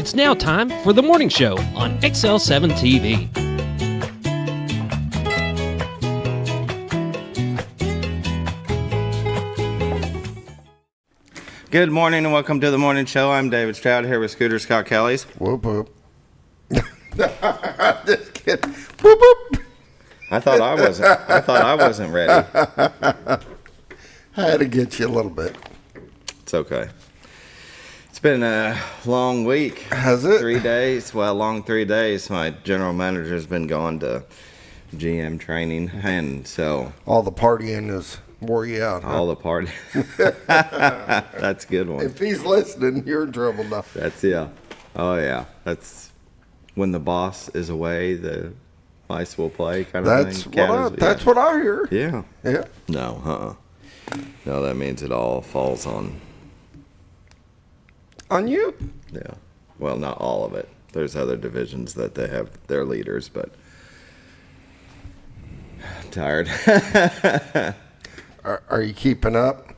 It's now time for the morning show on XL7-TV. Good morning and welcome to the morning show. I'm David Stroud here with Scooter Scott Kellys. Whoop whoop. Just kidding. Whoop whoop. I thought I wasn't ready. I had to get you a little bit. It's okay. It's been a long week. Has it? 3 days. Well, long 3 days. My general manager's been gone to GM training, and so All the partying has wore you out, huh? all the party. That's a good one. If he's listening, you're in trouble now. That's yeah. Oh yeah. That's when the boss is away, the mice will play kind of That's thing. that's what I hear. Yeah. Yeah. No, No, that means it all falls on. On you? Yeah. Well, not all of it. There's other divisions that they have their leaders, but I'm tired. Are you keeping up?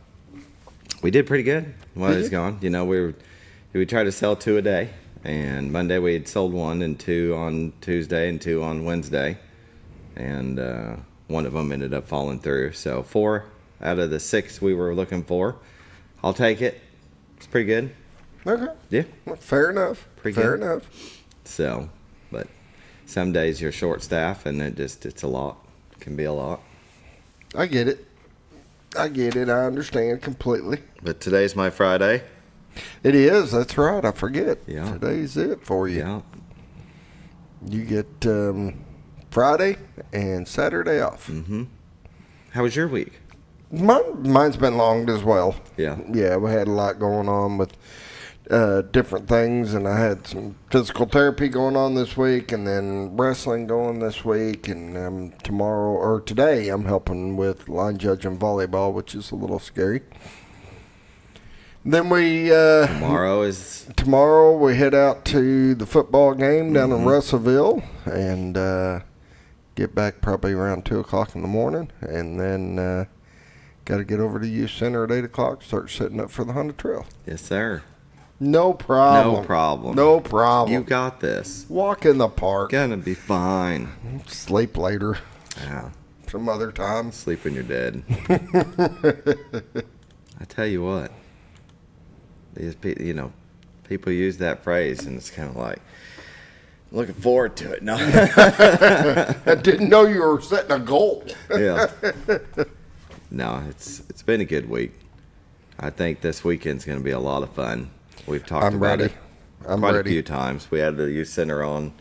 We did pretty good while he's gone. You know, we tried to sell 2 a day, and Monday we had sold 1 and 2 on Tuesday and 2 on Wednesday, and one of them ended up falling through. So 4 out of the 6 we were looking for. I'll take it. It's pretty good. Okay. Yeah. Well, fair enough. Pretty fair good. enough. So, but some days you're short staff and it's a lot. It can be a lot. I get it. I understand completely. But today's my Friday. It is. That's right. I forget. Yeah. Today's it for you. Yeah. You get Friday and Saturday off. Mm-hmm. How was your week? Mine's been long as well. Yeah. Yeah, we had a lot going on with different things, and I had some physical therapy going on this week, and then wrestling going this week, and today I'm helping with line judging volleyball, which is a little scary. Then tomorrow we head out to the football game down in Russellville, and get back probably around 2 o'clock in the morning, and then got to get over to youth center at 8 o'clock, start setting up for the Honda Trail. Yes, sir. No problem. No problem. No problem. You got this. Walk in the park. Gonna be fine. Sleep later. Yeah. Some other time. Sleep when you're dead. I tell you what. These people use that phrase, and it's kind of like looking forward to it. No. I didn't know you were setting a goal. Yeah. No, it's been a good week. I think this weekend's going to be a lot of fun. We've talked about it quite a few times. We had the youth center on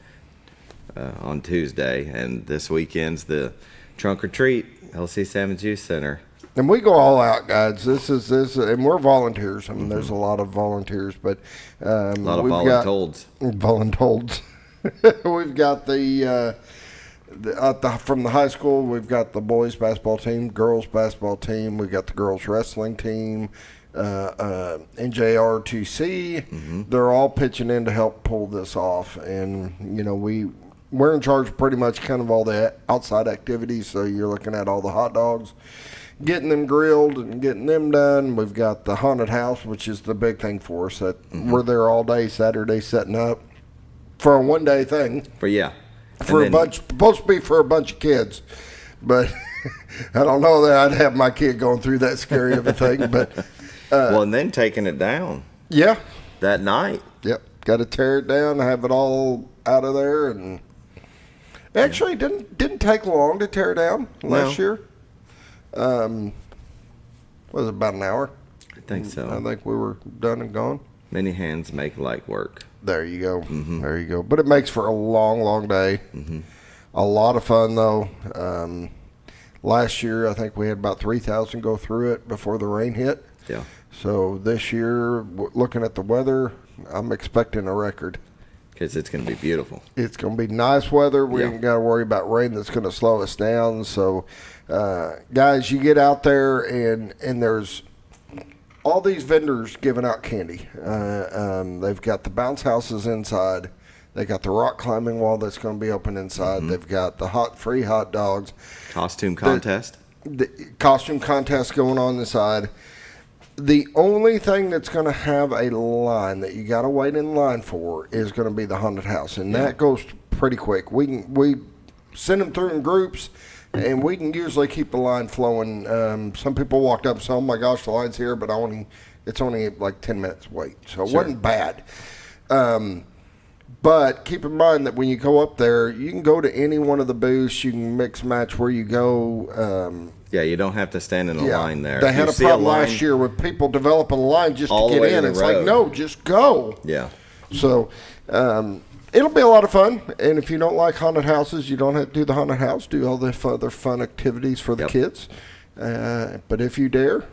Tuesday, and this weekend's the trunk or treat, LC7's youth center. And we go all out, guys. This, and we're volunteers. I mean, there's a lot of volunteers, but A lot of voluntold. Voluntold. We've got from the high school, we've got the boys basketball team, girls basketball team, we've got the girls wrestling team, NJR2C. Mm-hmm. They're all pitching in to help pull this off, and we're in charge of pretty much kind of all the outside activities. So you're looking at all the hot dogs, getting them grilled and getting them done. We've got the haunted house, which is the big thing for us. That we're there all day Saturday setting up for a 1-day thing. Supposed to be for a bunch of kids, but I don't know that I'd have my kid going through that scary of a thing. But and then taking it down. Yeah. That night. Yep. Got to tear it down, have it all out of there, and actually didn't take long to tear it down last year. Was it about an hour? I think so. I think we were done and gone. Many hands make light work. There you go. Mm-hmm. There you go. But it makes for a long, long day. Mm-hmm. A lot of fun, though. Last year, I think we had about 3,000 go through it before the rain hit. Yeah. So this year, looking at the weather, I'm expecting a record. Because it's going to be beautiful. It's going to be nice weather. We ain't got to worry about rain that's going to slow us down. So, guys, you get out there, and there's all these vendors giving out candy. They've got the bounce houses inside. They got the rock climbing wall that's going to be open inside. Mm-hmm. They've got the free hot dogs. Costume contest. The costume contest going on inside. The only thing that's going to have a line that you got to wait in line for is going to be the haunted house, and that goes pretty quick. We send them through in groups, and we can usually keep the line flowing. Some people walked up and said, "Oh my gosh, the line's here," but it's only like 10 minutes wait, so it wasn't bad. But keep in mind that when you go up there, you can go to any one of the booths. You can mix match where you go. You don't have to stand in a line there. They had a problem last year with people developing a line just to get in. It's like, no, just go. Yeah. So it'll be a lot of fun. And if you don't like haunted houses, you don't have to do the haunted house. Do all the other fun activities for the kids. But if you dare,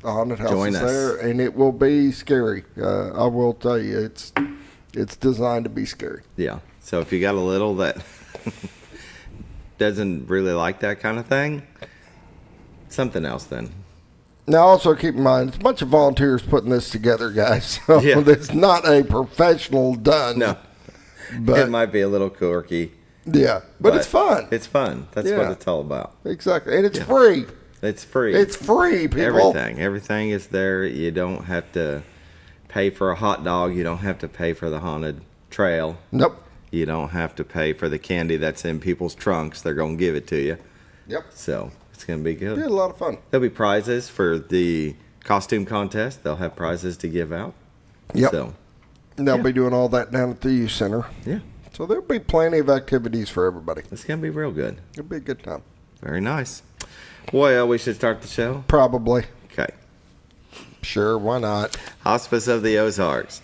the haunted house is there, and it will be scary. I will tell you, it's designed to be scary. Yeah. So if you got a little that doesn't really like that kind of thing, something else then. Now, also keep in mind, it's a bunch of volunteers putting this together, guys. So it's not a professional done. No. But it might be a little quirky. Yeah. But it's fun. It's fun. That's what it's all about. Exactly. And it's free. It's free. It's free, people. Everything is there. You don't have to pay for a hot dog. You don't have to pay for the haunted trail. Nope. You don't have to pay for the candy that's in people's trunks. They're going to give it to you. Yep. So it's going to be good. It'll be a lot of fun. There'll be prizes for the costume contest. They'll have prizes to give out. Yep. So they'll be doing all that down at the youth center. Yeah. So there'll be plenty of activities for everybody. It's going to be real good. It'll be a good time. Very nice. Well, we should start the show. Probably. Okay. Sure, why not? Hospice of the Ozarks.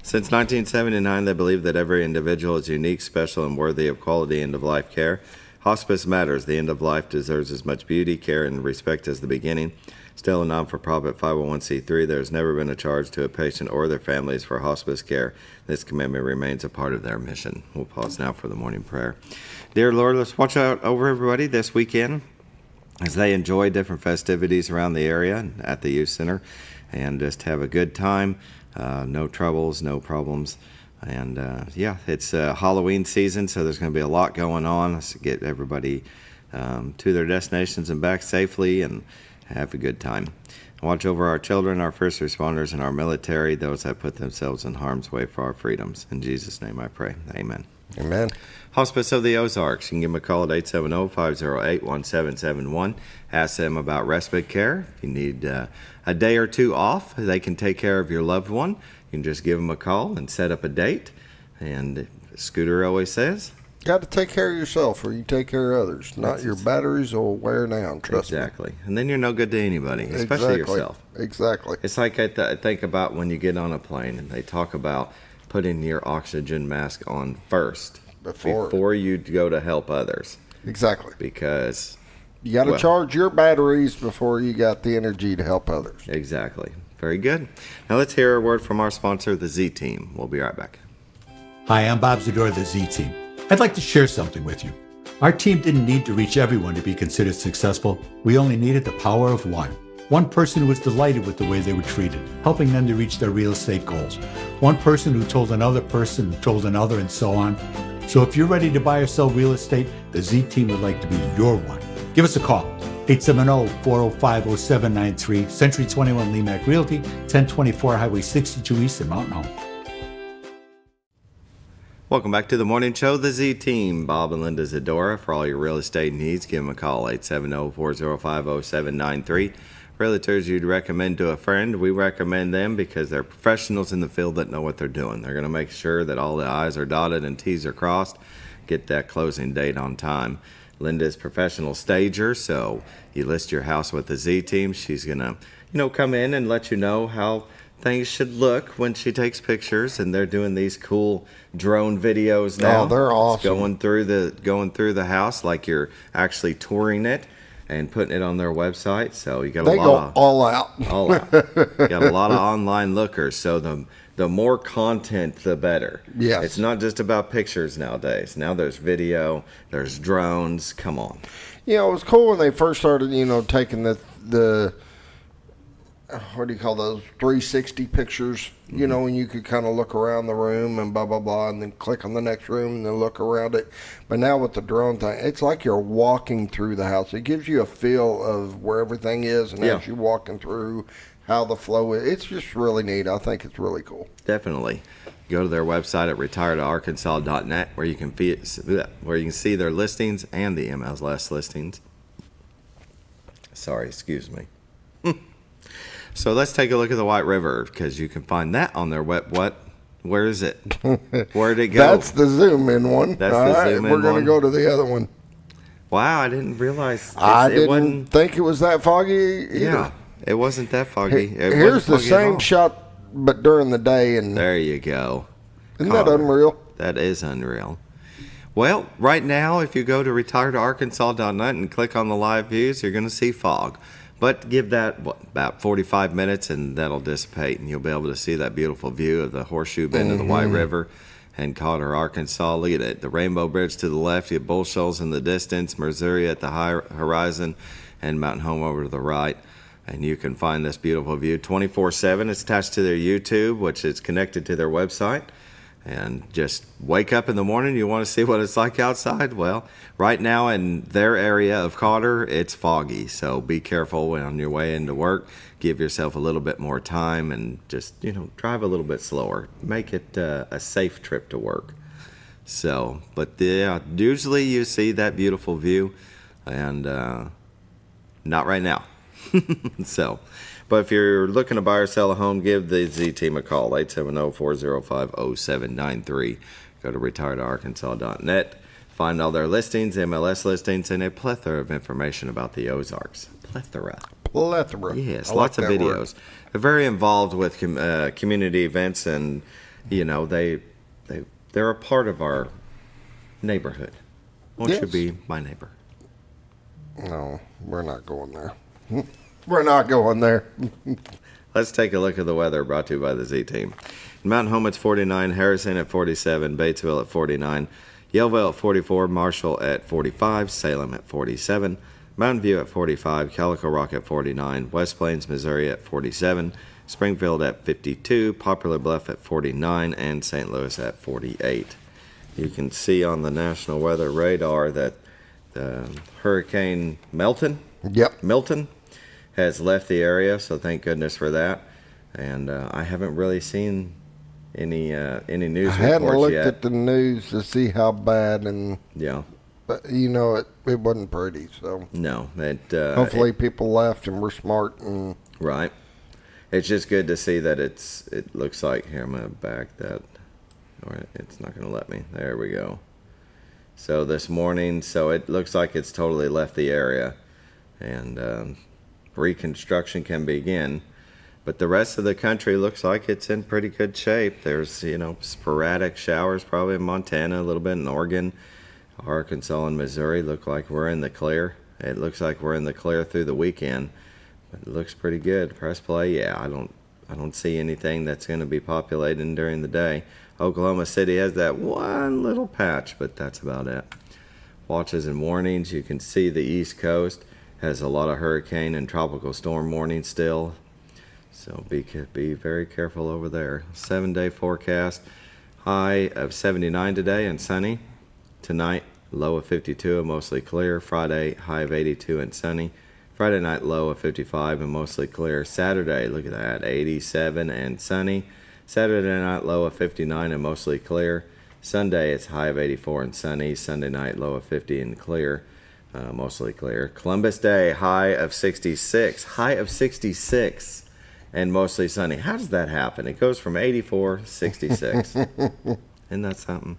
Since 1979, they believe that every individual is unique, special, and worthy of quality end-of-life care. Hospice matters. The end of life deserves as much beauty, care, and respect as the beginning. Still a non-for-profit 501c3, there has never been a charge to a patient or their families for hospice care. This commitment remains a part of their mission. We'll pause now for the morning prayer. Dear Lord, let's watch out over everybody this weekend as they enjoy different festivities around the area at the youth center, and just have a good time. No troubles, no problems. And it's Halloween season, so there's going to be a lot going on. Let's get everybody to their destinations and back safely and have a good time. Watch over our children, our first responders, and our military, those that put themselves in harm's way for our freedoms. In Jesus' name I pray. Amen. Amen. Hospice of the Ozarks. You can give them a call at 870-508-1771. Ask them about respite care. If you need a day or two off, they can take care of your loved one. You can just give them a call and set up a date. And Scooter always says, got to take care of yourself or you take care of others. Not your batteries will wear down, trust me. Exactly. And then you're no good to anybody, especially yourself. Exactly. It's like I think about when you get on a plane and they talk about putting your oxygen mask on first before you go to help others. Exactly. Because you got to charge your batteries before you got the energy to help others. Exactly. Very good. Now let's hear a word from our sponsor, the Z-Team. We'll be right back. Hi, I'm Bob Zador of the Z-Team. I'd like to share something with you. Our team didn't need to reach everyone to be considered successful. We only needed the power of one. One person who was delighted with the way they were treated, helping them to reach their real estate goals. One person who told another person who told another, and so on. So if you're ready to buy or sell real estate, the Z-Team would like to be your one. Give us a call. 870-405-0793, Century 21 Lemac Realty, 1024 Highway 62 East in Mountain Home. Welcome back to the morning show, the Z-Team. Bob and Linda Zadora. For all your real estate needs, give them a call, 870-405-0793. Realtors you'd recommend to a friend, we recommend them because they're professionals in the field that know what they're doing. They're going to make sure that all the I's are dotted and T's are crossed, get that closing date on time. Linda's professional stager, so you list your house with the Z-Team. She's going to, come in and let you know how things should look when she takes pictures, and they're doing these cool drone videos now. Oh, they're awesome. It's going through the house like you're actually touring it and putting it on their website. So you got they go all out. All out. You got a lot of online lookers. So the more content, the better. Yes. It's not just about pictures nowadays. Now there's video, there's drones. Come on. It was cool when they first started, taking the what do you call those, 360 pictures, you know, and you could kind of look around the room and blah, blah, blah, and then click on the next room and then look around it. But now with the drone thing, it's like you're walking through the house. It gives you a feel of where everything is, and as you're walking through, how the flow is. It's just really neat. I think it's really cool. Definitely. Go to their website at retiredarkansas.net where you can see their listings and the MLS listings. Sorry, excuse me. So let's take a look at the White River, because you can find that on their where is it? Where'd it go? That's the zoom in one. That's all the right, zoom in we're going one. to go to the other one. Wow, I didn't realize. I it didn't wasn't, think it was that foggy either. Yeah, it wasn't that foggy. Here's the same shot, but during the day. And there you go. Isn't that unreal? That is unreal. Well, right now, if you go to retiredarkansas.net and click on the live views, you're going to see fog. But give that, about 45 minutes, and that'll dissipate, and you'll be able to see that beautiful view of the Horseshoe Bend of the White River and Cotter, Arkansas. Look at it. The Rainbow Bridge to the left, you have Bull Shoals in the distance, Missouri at the high horizon, and Mountain Home over to the right. And you can find this beautiful view 24/7. It's attached to their YouTube, which is connected to their website. And just wake up in the morning, you want to see what it's like outside? Well, right now in their area of Cotter, it's foggy. So be careful when on your way into work. Give yourself a little bit more time and just, drive a little bit slower. Make it a safe trip to work. So, but yeah, usually you see that beautiful view, and not right now. So, but if you're looking to buy or sell a home, give the Z Team a call, 870-405-0793. Go to retiredarkansas.net. Find all their listings, MLS listings, and a plethora of information about the Ozarks. Plethora. Yes, lots of videos. They're very involved with community events, and, they're a part of our neighborhood. Won't you be my neighbor? No, we're not going there. We're not going there. Let's take a look at the weather, brought to you by the Z Team. In Mountain Home, it's 49, Harrison at 47, Batesville at 49, Yellville at 44, Marshall at 45, Salem at 47, Mountain View at 45, Calico Rock at 49, West Plains, Missouri at 47, Springfield at 52, Poplar Bluff at 49, and St. Louis at 48. You can see on the National Weather Radar that Hurricane Milton has left the area, so thank goodness for that. And I haven't really seen any news reports yet. I hadn't looked at the news to see how bad, and but it wasn't pretty. So no, hopefully people left and were smart. And right, it's just good to see that it looks like here. I'm gonna back that. All right, it's not gonna let me. There we go. So this morning, it looks like it's totally left the area, and reconstruction can begin. But the rest of the country looks like it's in pretty good shape. There's, sporadic showers probably in Montana, a little bit in Oregon, Arkansas and Missouri look like we're in the clear. It looks like we're in the clear through the weekend, but it looks pretty good. Press play, yeah, I don't see anything that's going to be populating during the day. Oklahoma City has that one little patch, but that's about it. Watches and warnings, you can see the East Coast has a lot of hurricane and tropical storm warnings still. So be very careful over there. 7-day forecast, high of 79 today and sunny. Tonight, low of 52 and mostly clear. Friday, high of 82 and sunny. Friday night, low of 55 and mostly clear. Saturday, look at that, 87 and sunny. Saturday night, low of 59 and mostly clear. Sunday, it's high of 84 and sunny. Sunday night, low of 50 and clear. Mostly clear. Columbus Day, high of 66. High of 66 and mostly sunny. How does that happen? It goes from 84 to 66. Isn't that something?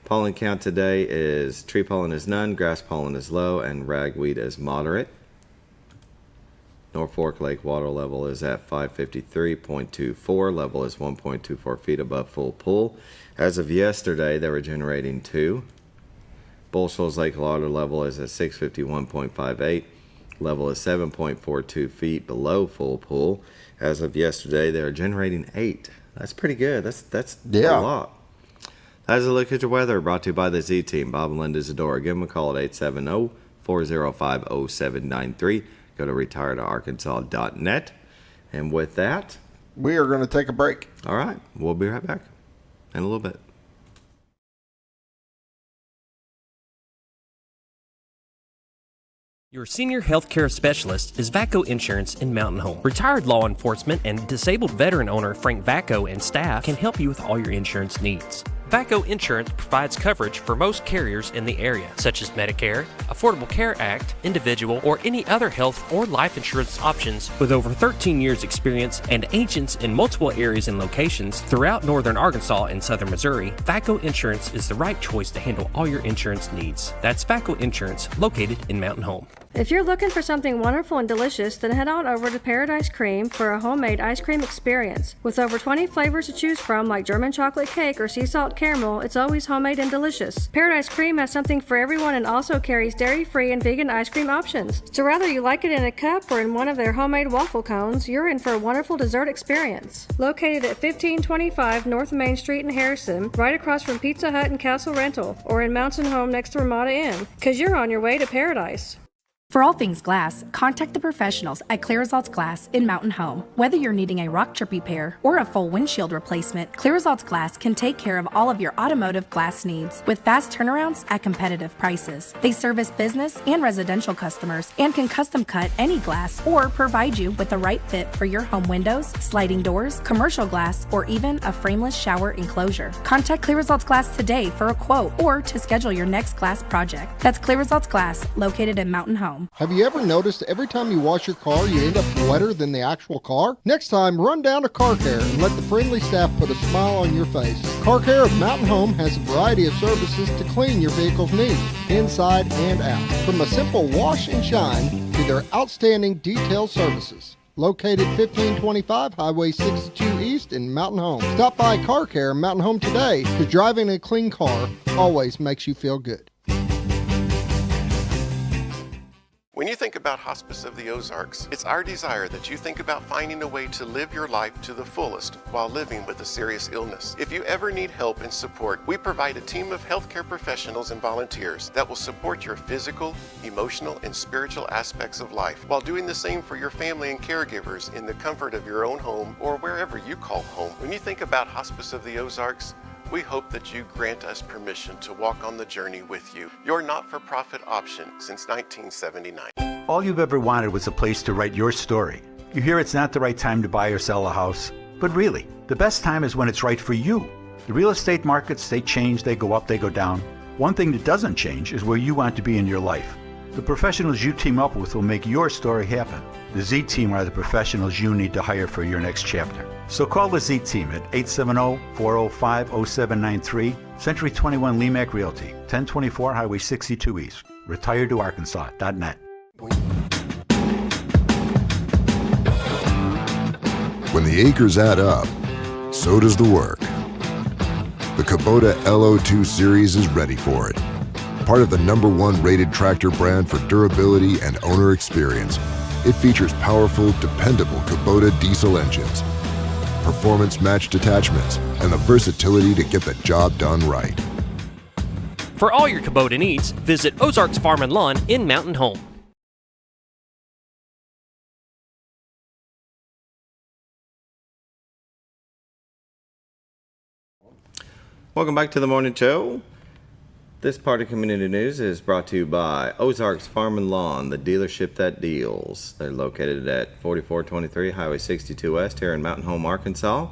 Pollen count today is tree pollen is none, grass pollen is low, and ragweed is moderate. Norfolk Lake water level is at 553.24. Level is 1.24 feet above full pool. As of yesterday, they were generating 2. Bull Shoals Lake water level is at 651.58. Level is 7.42 feet below full pool. As of yesterday, they were generating 8. That's pretty good. That's a lot. That's a look at your weather, brought to you by the Z Team. Bob and Linda Zadora. Give them a call at 870-405-0793. go to retiredarkansas.net. And with that, we are going to take a break. All right. We'll be right back in a little bit. Your senior healthcare specialist is VACO Insurance in Mountain Home. Retired law enforcement and disabled veteran owner Frank VACO and staff can help you with all your insurance needs. VACO Insurance provides coverage for most carriers in the area, such as Medicare, Affordable Care Act, individual, or any other health or life insurance options. With over 13 years experience and agents in multiple areas and locations throughout northern Arkansas and southern Missouri, VACO Insurance is the right choice to handle all your insurance needs. That's VACO Insurance, located in Mountain Home. If you're looking for something wonderful and delicious, then head on over to Paradise Cream for a homemade ice cream experience. With over 20 flavors to choose from, like German chocolate cake or sea salt caramel, it's always homemade and delicious. Paradise Cream has something for everyone and also carries dairy-free and vegan ice cream options. So whether you like it in a cup or in one of their homemade waffle cones, you're in for a wonderful dessert experience. Located at 1525 North Main Street in Harrison, right across from Pizza Hut and Castle Rental, or in Mountain Home next to Ramada Inn, because you're on your way to paradise. For all things glass, contact the professionals at Clear Results Glass in Mountain Home. Whether you're needing a rock chip repair or a full windshield replacement, Clear Results Glass can take care of all of your automotive glass needs with fast turnarounds at competitive prices. They service business and residential customers and can custom cut any glass or provide you with the right fit for your home windows, sliding doors, commercial glass, or even a frameless shower enclosure. Contact Clear Results Glass today for a quote or to schedule your next glass project. That's Clear Results Glass, located in Mountain Home. Have you ever noticed every time you wash your car, you end up wetter than the actual car? Next time, run down to Car Care and let the friendly staff put a smile on your face. Car Care of Mountain Home has a variety of services to clean your vehicle's needs, inside and out. From a simple wash and shine to their outstanding detailed services. Located 1525 Highway 62 East in Mountain Home. Stop by Car Care Mountain Home today, because driving a clean car always makes you feel good. When you think about Hospice of the Ozarks, it's our desire that you think about finding a way to live your life to the fullest while living with a serious illness. If you ever need help and support, we provide a team of healthcare professionals and volunteers that will support your physical, emotional, and spiritual aspects of life while doing the same for your family and caregivers in the comfort of your own home or wherever you call home. When you think about Hospice of the Ozarks, we hope that you grant us permission to walk on the journey with you. Your not-for-profit option since 1979. All you've ever wanted was a place to write your story. You hear it's not the right time to buy or sell a house, but really, the best time is when it's right for you. The real estate markets, they change, they go up, they go down. One thing that doesn't change is where you want to be in your life. The professionals you team up with will make your story happen. The Z Team are the professionals you need to hire for your next chapter. So call the Z Team at 870-405-0793, Century 21 Lemac Realty, 1024 Highway 62 East, retiredtoarkansas.net. When the acres add up, so does the work. The Kubota LO2 Series is ready for it. Part of the #1 rated tractor brand for durability and owner experience, it features powerful, dependable Kubota diesel engines, performance-matched attachments, and the versatility to get the job done right. For all your Kubota needs, visit Ozarks Farm and Lawn in Mountain Home. Welcome back to the morning show. This part of community news is brought to you by Ozarks Farm and Lawn, the dealership that deals. They're located at 4423 Highway 62 West here in Mountain Home, Arkansas.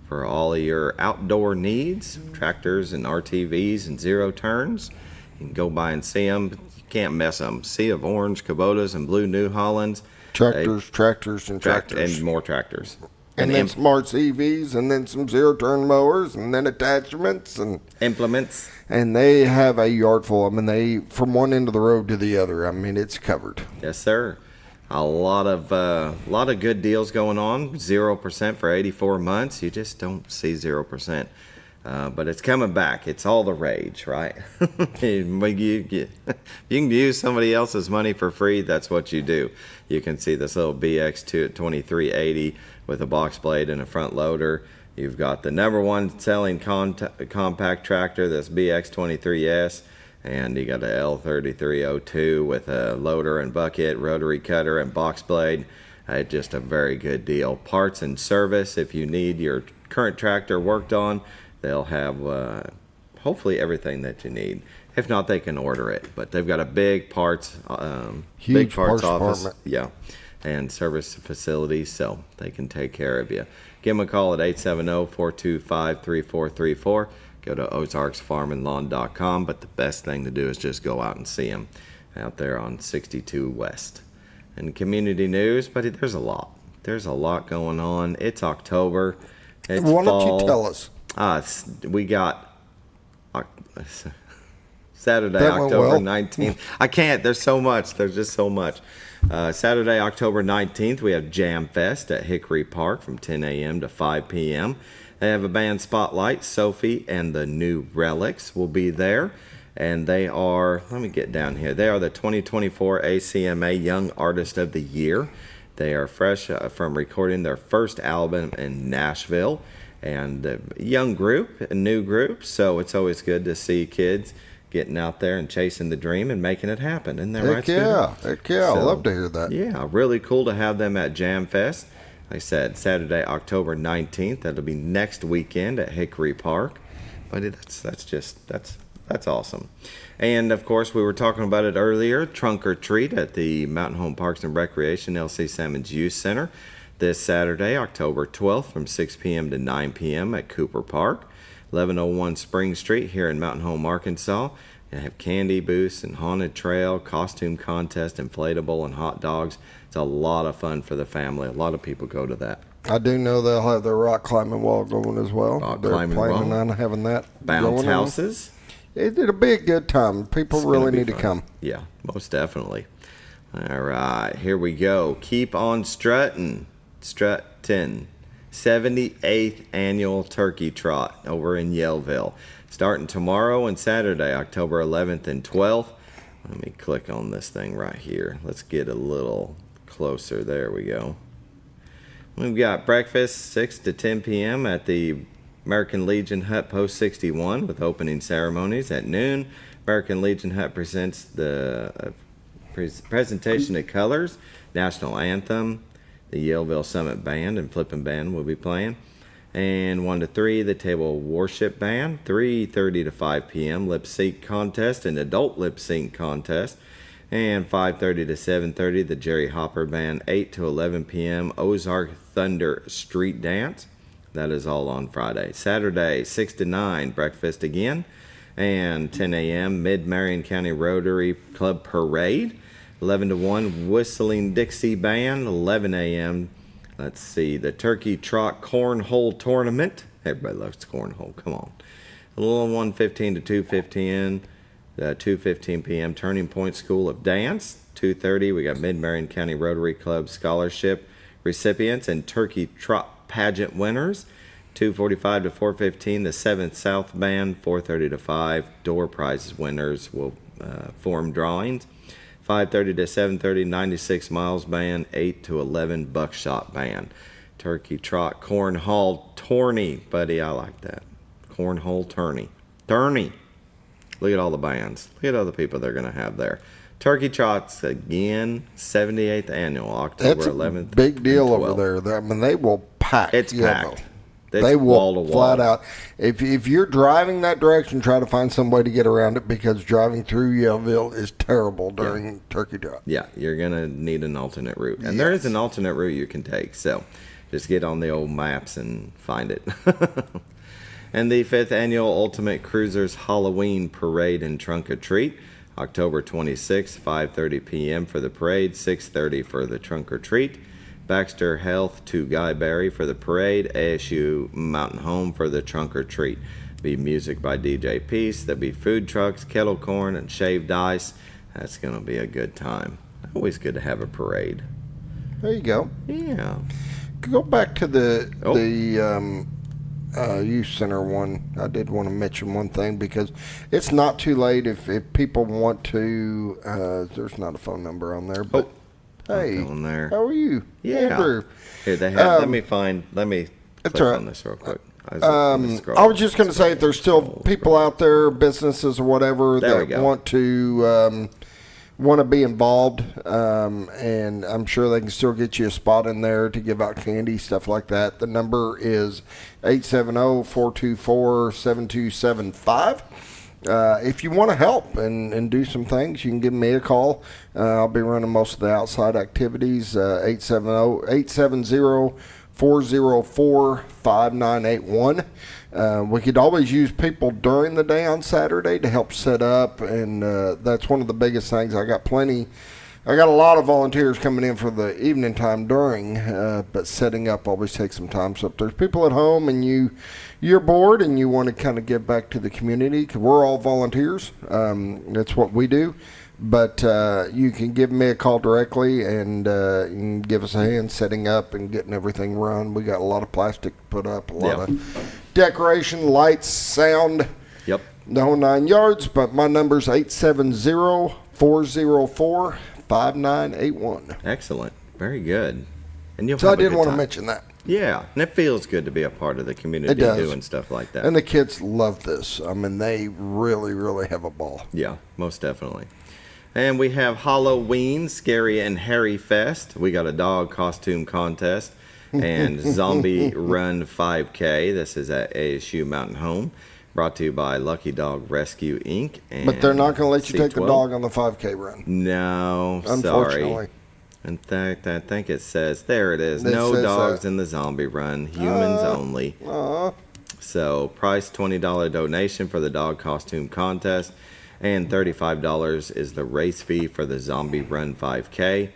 For all of your outdoor needs, tractors and RTVs and zero turns, you can go by and see them. You can't mess them. Sea of orange Kubotas and blue New Hollands. Tractors, and more tractors. And then smart CVs, and then some zero-turn mowers, and then attachments and implements. And they have a yard full. I mean, they from one end of the road to the other. I mean, it's covered. Yes, sir. A lot of good deals going on. 0% for 84 months. You just don't see 0%. But it's coming back. It's all the rage, right? You can use somebody else's money for free. That's what you do. You can see this little BX2 at 2380 with a box blade and a front loader. You've got the #1 selling compact tractor, this BX23S, And you got a L3302 with a loader and bucket, rotary cutter, and box blade. Just a very good deal. Parts and service, if you need your current tractor worked on, they'll have hopefully everything that you need. If not, they can order it. But they've got a big parts, Huge parts office. department. Yeah, and service facilities, so they can take care of you. Give them a call at 870-425-3434. Go to ozarksfarmandlawn.com, but the best thing to do is just go out and see them out there on 62 West. And community news, buddy, there's a lot. There's a lot going on. It's October. It's Why don't fall. you tell us? We got Saturday, That went October well. 19th. I can't. There's so much. There's just so much. Saturday, October 19th, we have Jam Fest at Hickory Park from 10 a.m. to 5 p.m. They have a band spotlight. Sophie and the New Relics will be there. And they are, let me get down here. They are the 2024 ACMA Young Artist of the Year. They are fresh from recording their first album in Nashville. And a young group, a new group. So it's always good to see kids getting out there and chasing the dream and making it happen. Isn't that right, Scooter? Heck yeah. I love to hear that. Yeah, really cool to have them at Jam Fest. Like I said, Saturday, October 19th. That'll be next weekend at Hickory Park. But that's awesome. And of course, we were talking about it earlier, trunk or treat at the Mountain Home Parks and Recreation LC Salmons Youth Center this Saturday, October 12th from 6 p.m. to 9 p.m. at Cooper Park, 1101 Spring Street here in Mountain Home, Arkansas. They have candy booths and haunted trail, costume contest, inflatable, and hot dogs. It's a lot of fun for the family. A lot of people go to that. I do know they'll have their rock climbing wall going as well. They're planning on having that. Bounce houses. It'll be a good time. People really need to come. Yeah, most definitely. All right, here we go. Keep on strutting. Strutting. 78th Annual Turkey Trot over in Yellville. Starting tomorrow and Saturday, October 11th and 12th. Let me click on this thing right here. Let's get a little closer. There we go. We've got breakfast 6 to 10 p.m. at the American Legion Hut Post 61 with opening ceremonies at noon. American Legion Hut presents the presentation of colors, national anthem, the Yellville Summit Band and Flippin' Band will be playing. And 1 to 3, the Table Worship Band. 3:30 to 5 p.m. lip sync contest and adult lip sync contest. And 5:30 to 7:30, the Jerry Hopper Band. 8 to 11 p.m. Ozark Thunder Street Dance. That is all on Friday. Saturday, 6 to 9, breakfast again. And 10 a.m., Mid-Marion County Rotary Club Parade. 11 to 1, Whistling Dixie Band. 11 a.m., let's see, the Turkey Trot Cornhole Tournament. Everybody loves cornhole, come on. A little 1:15 to 2:15, 2:15 p.m., Turning Point School of Dance. 2:30, we got Mid-Marion County Rotary Club Scholarship recipients and Turkey Trot pageant winners. 2:45 to 4:15, the 7th South Band. 4:30 to 5, door prizes winners will form drawings. 5:30 to 7:30, 96 Miles Band. 8 to 11, Buckshot Band. Turkey Trot Cornhole Tourney, buddy, I like that. Cornhole Tourney. Look at all the bands. Look at all the people they're going to have there. Turkey Trots again, 78th annual, October 11th. Big deal over there. I mean, they will pack. It's packed. They wall to will wall. flat out. If you're driving that direction, try to find some way to get around it because driving through Yellville is terrible during Turkey Trot. Yeah, you're going to need an alternate route. And there is an alternate route you can take. So just get on the old maps and find it. And the 5th annual Ultimate Cruisers Halloween Parade and Trunk or Treat. October 26th, 5:30 p.m. for the parade, 6:30 for the trunk or treat. Baxter Health to Guy Berry for the parade, ASU Mountain Home for the trunk or treat. Be music by DJ Peace. There'll be food trucks, kettle corn, and shaved ice. That's going to be a good time. Always good to have a parade. There you go. Yeah. Go back to the youth center one. I did want to mention one thing because it's not too late if people want to. There's not a phone number on there, but hey, on there. How are you? Yeah. Andrew. Here they have. Let me click all right. on this real quick. Let me scroll. I was just going to say, if there's still people out there, businesses or whatever, There we that go. want to be involved, and I'm sure they can still get you a spot in there to give out candy, stuff like that. The number is 870-424-7275. If you want to help and do some things, you can give me a call. I'll be running most of the outside activities, 870-404-5981. We could always use people during the day on Saturday to help set up, and that's one of the biggest things. I got a lot of volunteers coming in for the evening time during, but setting up always takes some time. So if there's people at home and you're bored and you want to kind of give back to the community, because we're all volunteers, that's what we do. But you can give me a call directly, and you can give us a hand setting up and getting everything run. We got a lot of plastic put up, a lot of decoration, lights, sound, Yep. the whole 9 yards. But my number's 870-404-5981. Excellent. Very good. And you'll So I have a did good want to time. mention that. Yeah, and it feels good to be a part of the community It does. doing stuff like that. And the kids love this. I mean, they really, really have a ball. Yeah, most definitely. And we have Halloween Scary and Hairy Fest. We got a dog costume contest and Zombie Run 5K. This is at ASU Mountain Home, brought to you by Lucky Dog Rescue Inc. And But they're not going to let you take the C12. dog on the 5K run. No, Unfortunately. sorry. In fact, I think it says, there it is, It no says dogs that. in the zombie run, humans only. So, price $20 donation for the dog costume contest, and $35 is the race fee for the Zombie Run 5K.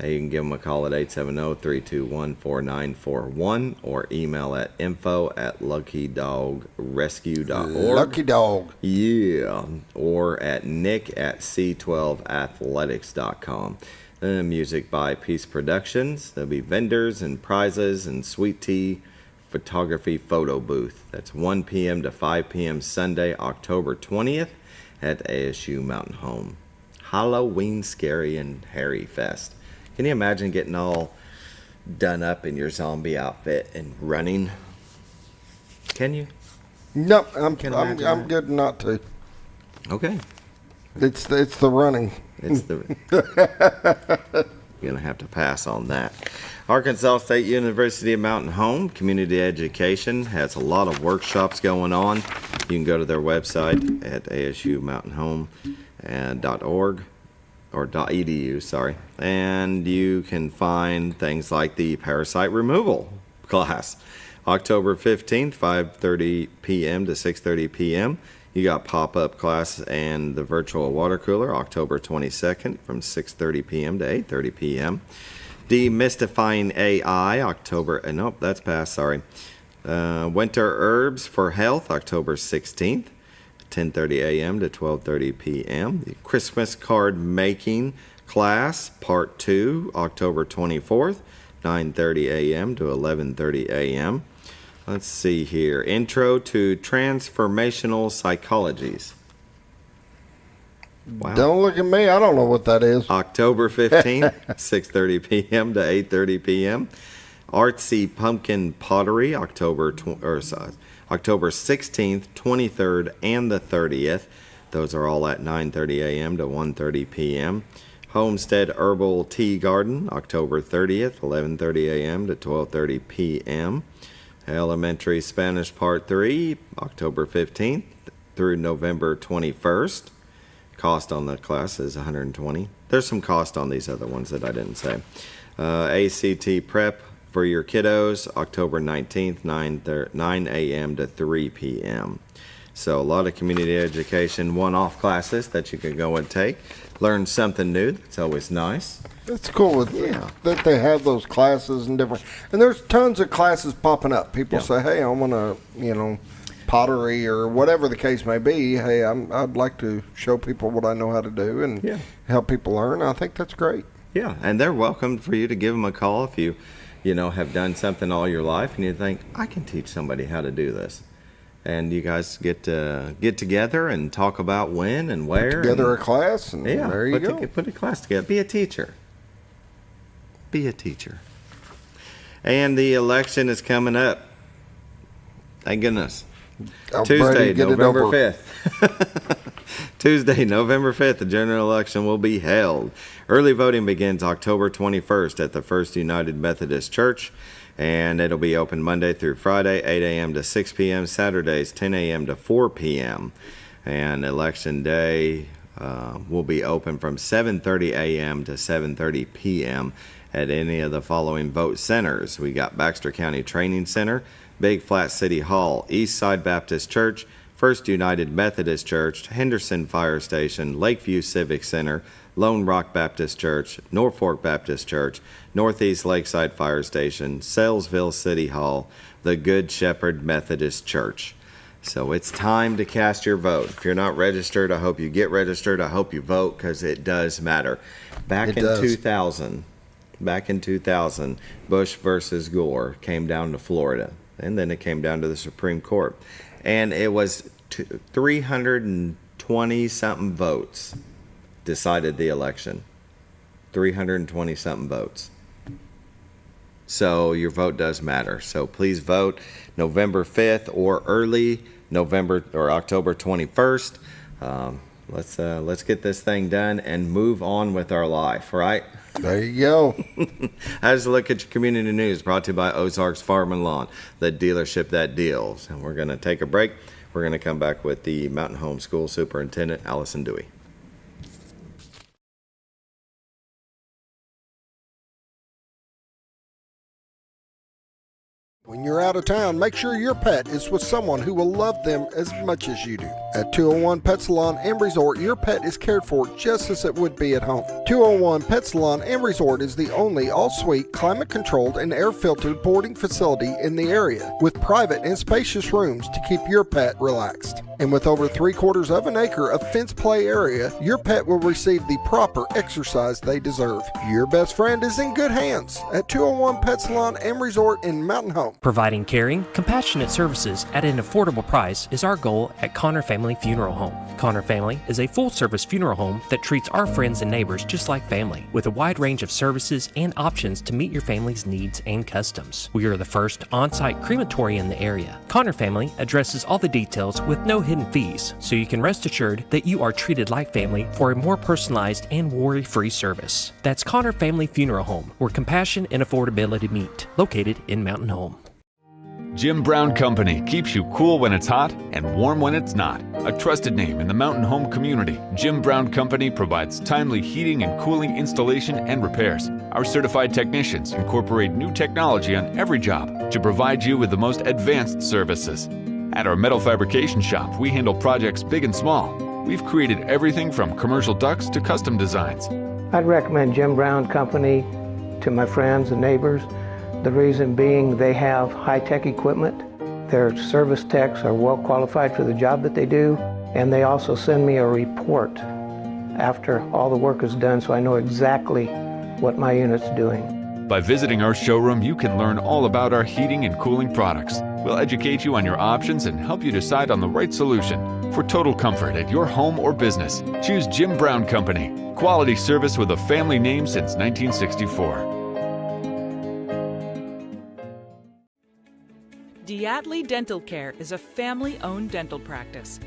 You can give them a call at 870-321-4941 or email at info@luckydogrescue.org. Lucky dog. Yeah, or at nick@c12athletics.com. Music by Peace Productions. There'll be vendors and prizes and sweet tea photography photo booth. That's 1 p.m. to 5 p.m. Sunday, October 20th at ASU Mountain Home. Halloween Scary and Hairy Fest. Can you imagine getting all done up in your zombie outfit and running? Can you? Nope, Can't imagine I'm that. good not to. Okay. It's the running. It's the you're gonna have to pass on that. Arkansas State University of Mountain Home Community Education has a lot of workshops going on. You can go to their website at asumountainhome.org or .edu, sorry, and you can find things like the parasite removal class, October 15th, 5:30 p.m. to 6:30 p.m. You got pop-up class and the virtual water cooler, October 22nd from 6:30 p.m. to 8:30 p.m. Demystifying AI, nope, that's past, sorry. Winter Herbs for Health, October 16th, 10:30 a.m. to 12:30 p.m. The Christmas Card Making class, Part 2, October 24th, 9:30 a.m. to 11:30 a.m. Let's see here. Intro to Transformational Psychologies. Wow. Don't look at me. I don't know what that is. October 15th, 6:30 p.m. to 8:30 p.m. Artsy Pumpkin Pottery, October 16th, 23rd, and the 30th. Those are all at 9:30 a.m. to 1:30 p.m. Homestead Herbal Tea Garden, October 30th, 11:30 a.m. to 12:30 p.m. Elementary Spanish Part 3, October 15th through November 21st. Cost on the class is $120. There's some cost on these other ones that I didn't say. ACT Prep for your kiddos, October 19th, 9 a.m. to 3 p.m. So a lot of community education one-off classes that you can go and take. Learn something new. That's always nice. It's cool that they have those classes and different. And there's tons of classes popping up. People say, hey, I want to, pottery or whatever the case may be. Hey, I'd like to show people what I know how to do and help people learn. I think that's great. Yeah, and they're welcome for you to give them a call if you have done something all your life and you think, I can teach somebody how to do this. And you guys get together and talk about when and where. Put together a class, and there you go. Put a class together. Be a teacher. Be a teacher. And the election is coming up. Thank goodness. Tuesday, November 5th. Tuesday, November 5th, the general election will be held. Early voting begins October 21st at the First United Methodist Church, and it'll be open Monday through Friday, 8 a.m. to 6 p.m., Saturdays, 10 a.m. to 4 p.m., and Election Day will be open from 7:30 a.m. to 7:30 p.m. at any of the following vote centers. We got Baxter County Training Center, Big Flat City Hall, East Side Baptist Church, First United Methodist Church, Henderson Fire Station, Lakeview Civic Center, Lone Rock Baptist Church, Norfolk Baptist Church, Northeast Lakeside Fire Station, Salesville City Hall, the Good Shepherd Methodist Church. So it's time to cast your vote. If you're not registered, I hope you get registered. I hope you vote, because it does matter. Back in 2000, Bush versus Gore came down to Florida, and then it came down to the Supreme Court. And it was 320-something votes decided the election. 320-something votes. So your vote does matter. So please vote November 5th or early November or October 21st. Let's get this thing done and move on with our life, right? There you go. How's a look at your community news, brought to you by Ozarks Farm and Lawn, the dealership that deals. And we're going to take a break. We're going to come back with the Mountain Home School Superintendent, Allyson Dewey. When you're out of town, make sure your pet is with someone who will love them as much as you do. At 201 Pet Salon and Resort, your pet is cared for just as it would be at home. 201 Pet Salon and Resort is the only all-suite, climate-controlled, and air-filtered boarding facility in the area, with private and spacious rooms to keep your pet relaxed. And with over 3/4 of an acre of fenced play area, your pet will receive the proper exercise they deserve. Your best friend is in good hands at 201 Pet Salon and Resort in Mountain Home. Providing caring, compassionate services at an affordable price is our goal at Connor Family Funeral Home. Connor Family is a full-service funeral home that treats our friends and neighbors just like family, with a wide range of services and options to meet your family's needs and customs. We are the first on-site crematory in the area. Connor Family addresses all the details with no hidden fees, so you can rest assured that you are treated like family for a more personalized and worry-free service. That's Connor Family Funeral Home, where compassion and affordability meet, located in Mountain Home. Jim Brown Company keeps you cool when it's hot and warm when it's not. A trusted name in the mountain home community, Jim Brown Company provides timely heating and cooling installation and repairs. Our certified technicians incorporate new technology on every job to provide you with the most advanced services. At our metal fabrication shop, we handle projects big and small. We've created everything from commercial ducts to custom designs. I'd recommend Jim Brown Company to my friends and neighbors. The reason being they have high-tech equipment. Their service techs are well qualified for the job that they do, and they also send me a report after all the work is done so I know exactly what my unit's doing. By visiting our showroom, you can learn all about our heating and cooling products. We'll educate you on your options and help you decide on the right solution. For total comfort at your home or business, choose Jim Brown Company. Quality service with a family name since 1964. Diatley Dental Care is a family-owned dental practice.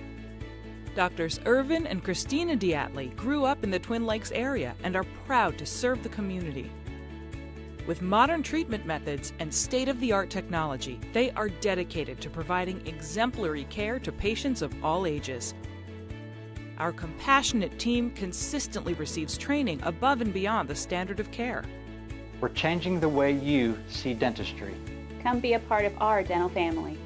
Doctors Irvin and Christina Diatley grew up in the Twin Lakes area and are proud to serve the community. With modern treatment methods and state-of-the-art technology, they are dedicated to providing exemplary care to patients of all ages. Our compassionate team consistently receives training above and beyond the standard of care. We're changing the way you see dentistry. Come be a part of our dental family.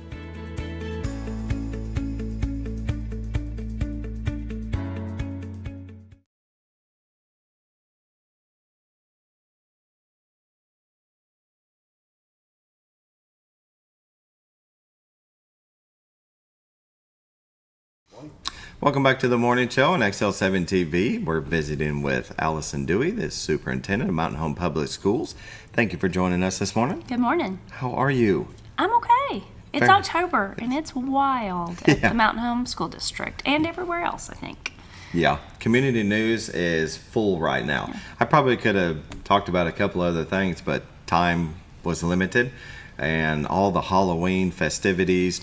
Welcome back to the morning show on XL7-TV. We're visiting with Allyson Dewey, the superintendent of Mountain Home Public Schools. Thank you for joining us this morning. Good morning. How are you? I'm okay. It's October, and it's wild at the Mountain Home School District and everywhere else, I think. Yeah, community news is full right now. Yeah. I probably could have talked about a couple other things, but time was limited. and all the Halloween festivities.